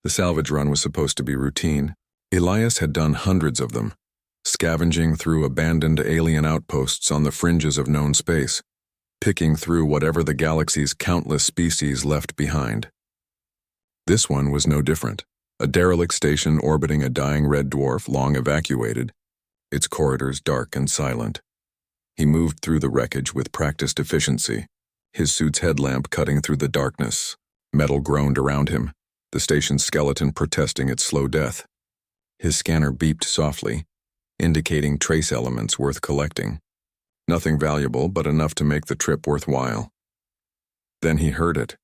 The salvage run was supposed to be routine. Elias had done hundreds of them, scavenging through abandoned alien outposts on the fringes of known space, picking through whatever the galaxy's countless species left behind. This one was no different. A derelict station orbiting a dying red dwarf long evacuated, its corridors dark and silent. He moved through the wreckage with practiced efficiency, his suit's headlamp cutting through the darkness. Metal groaned around him, the station's skeleton protesting its slow death. His scanner beeped softly, indicating trace elements worth collecting. Nothing valuable, but enough to make the trip worthwhile. Then he heard it.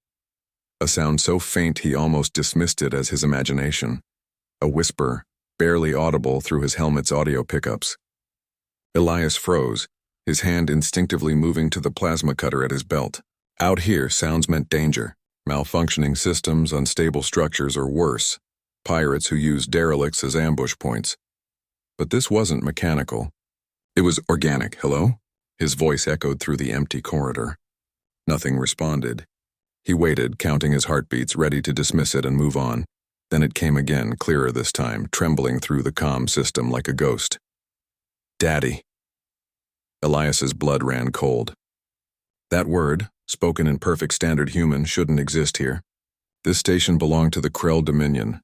A sound so faint he almost dismissed it as his imagination. A whisper, barely audible through his helmet's audio pickups. Elias froze, his hand instinctively moving to the plasma cutter at his belt. Out here, sounds meant danger. Malfunctioning systems, unstable structures, or worse, pirates who used derelicts as ambush points. But this wasn't mechanical. It was organic. Hello? His voice echoed through the empty corridor. Nothing responded. He waited, counting his heartbeats, ready to dismiss it and move on. Then it came again, clearer this time, trembling through the comm system like a ghost. Daddy. Elias's blood ran cold. That word, spoken in perfect standard human, shouldn't exist here. This station belonged to the Krell Dominion,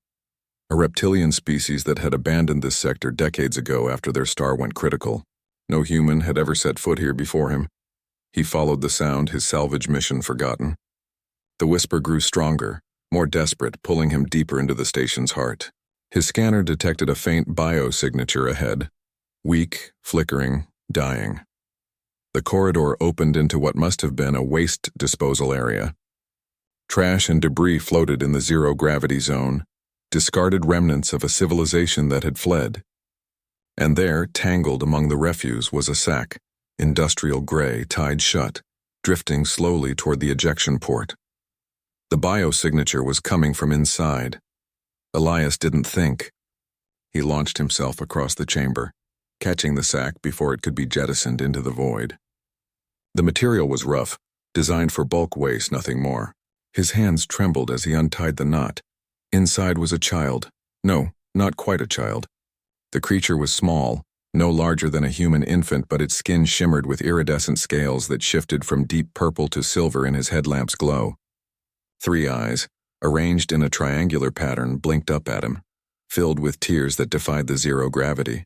a reptilian species that had abandoned this sector decades ago after their star went critical. No human had ever set foot here before him. He followed the sound, his salvage mission forgotten. The whisper grew stronger, more desperate, pulling him deeper into the station's heart. His scanner detected a faint biosignature ahead, weak, flickering, dying. The corridor opened into what must have been a waste disposal area. Trash and debris floated in the zero-gravity zone, discarded remnants of a civilization that had fled. And there, tangled among the refuse, was a sack, industrial gray, tied shut, drifting slowly toward the ejection port. The biosignature was coming from inside. Elias didn't think. He launched himself across the chamber, catching the sack before it could be jettisoned into the void. The material was rough, designed for bulk waste, nothing more. His hands trembled as he untied the knot. Inside was a child. No, not quite a child. The creature was small, no larger than a human infant, but its skin shimmered with iridescent scales that shifted from deep purple to silver in his headlamp's glow. 3 eyes, arranged in a triangular pattern, blinked up at him, filled with tears that defied the zero gravity.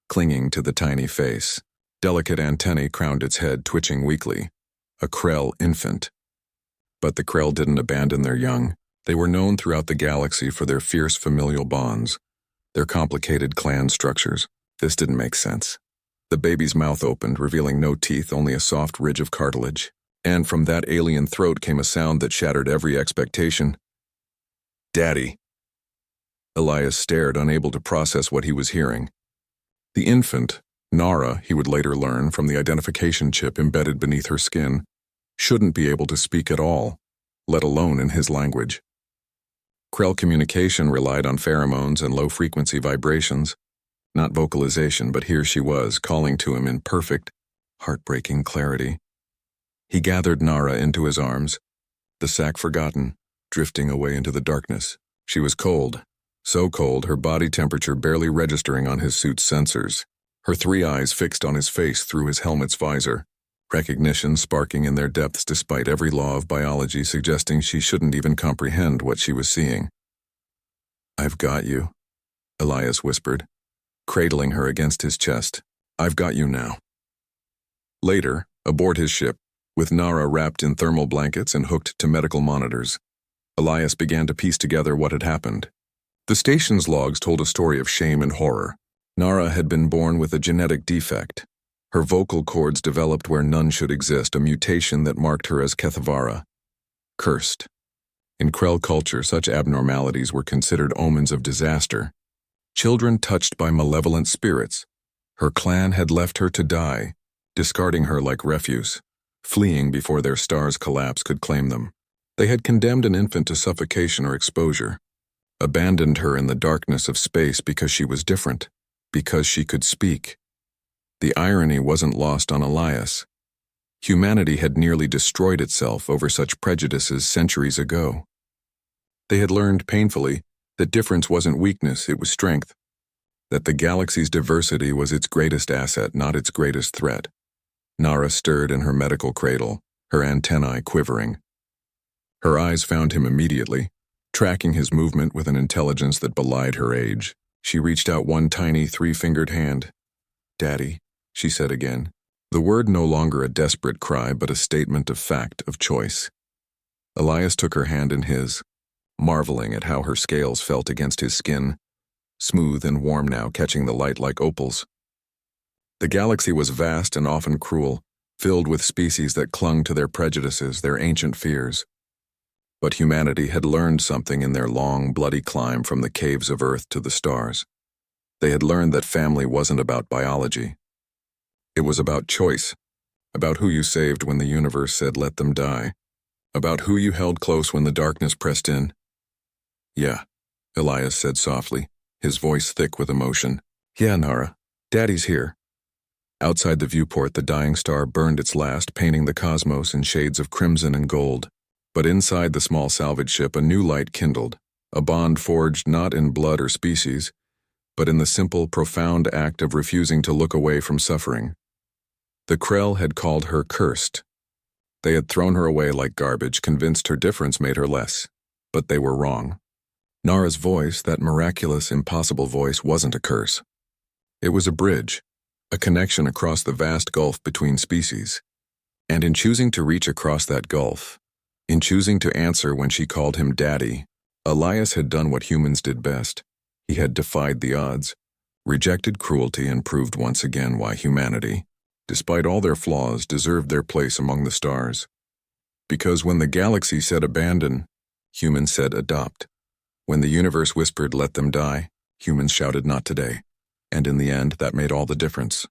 Clinging to the tiny face, delicate antennae crowned its head, twitching weakly. A Krell infant. But the Krell didn't abandon their young. They were known throughout the galaxy for their fierce familial bonds, their complicated clan structures. This didn't make sense. The baby's mouth opened, revealing no teeth, only a soft ridge of cartilage. And from that alien throat came a sound that shattered every expectation. Daddy. Elias stared, unable to process what he was hearing. The infant, Nara, he would later learn from the identification chip embedded beneath her skin, shouldn't be able to speak at all, let alone in his language. Krell communication relied on pheromones and low-frequency vibrations, not vocalization, but here she was, calling to him in perfect, heartbreaking clarity. He gathered Nara into his arms, the sack forgotten, drifting away into the darkness. She was cold, so cold her body temperature barely registering on his suit's sensors, her 3 eyes fixed on his face through his helmet's visor, recognition sparking in their depths despite every law of biology suggesting she shouldn't even comprehend what she was seeing. I've got you, Elias whispered, cradling her against his chest. I've got you now. Later, aboard his ship, with Nara wrapped in thermal blankets and hooked to medical monitors, Elias began to piece together what had happened. The station's logs told a story of shame and horror. Nara had been born with a genetic defect. Her vocal cords developed where none should exist, a mutation that marked her as Kethavara, cursed. In Krell culture, such abnormalities were considered omens of disaster. Children touched by malevolent spirits. Her clan had left her to die, discarding her like refuse, fleeing before their star's collapse could claim them. They had condemned an infant to suffocation or exposure, abandoned her in the darkness of space because she was different, because she could speak. The irony wasn't lost on Elias. Humanity had nearly destroyed itself over such prejudices centuries ago. They had learned painfully That difference wasn't weakness, it was strength. That the galaxy's diversity was its greatest asset, not its greatest threat. Nara stirred in her medical cradle, her antennae quivering. Her eyes found him immediately, tracking his movement with an intelligence that belied her age. She reached out one tiny three-fingered hand. "Daddy," she said again. The word no longer a desperate cry, but a statement of fact, of choice. Elias took her hand in his, marveling at how her scales felt against his skin, smooth and warm now, catching the light like opals. The galaxy was vast and often cruel, filled with species that clung to their prejudices, their ancient fears. But humanity had learned something in their long, bloody climb from the caves of Earth to the stars. They had learned that family wasn't about biology. It was about choice, about who you saved when the universe said let them die, about who you held close when the darkness pressed in. "Yeah," Elias said softly, his voice thick with emotion. "Yeah, Nara, Daddy's here." Outside the viewport, the dying star burned its last, painting the cosmos in shades of crimson and gold. But inside the small salvage ship, a new light kindled, a bond forged not in blood or species, but in the simple, profound act of refusing to look away from suffering. The Krell had called her cursed. They had thrown her away like garbage, convinced her difference made her less. But they were wrong. Nara's voice, that miraculous, impossible voice, wasn't a curse. It was a bridge, a connection across the vast gulf between species. And in choosing to reach across that gulf, in choosing to answer when she called him Daddy, Elias had done what humans did best. He had defied the odds, rejected cruelty, and proved once again why humanity, despite all their flaws, deserved their place among the stars. Because when the galaxy said abandon, humans said adopt. When the universe whispered let them die, humans shouted not today. And in the end, that made all the difference.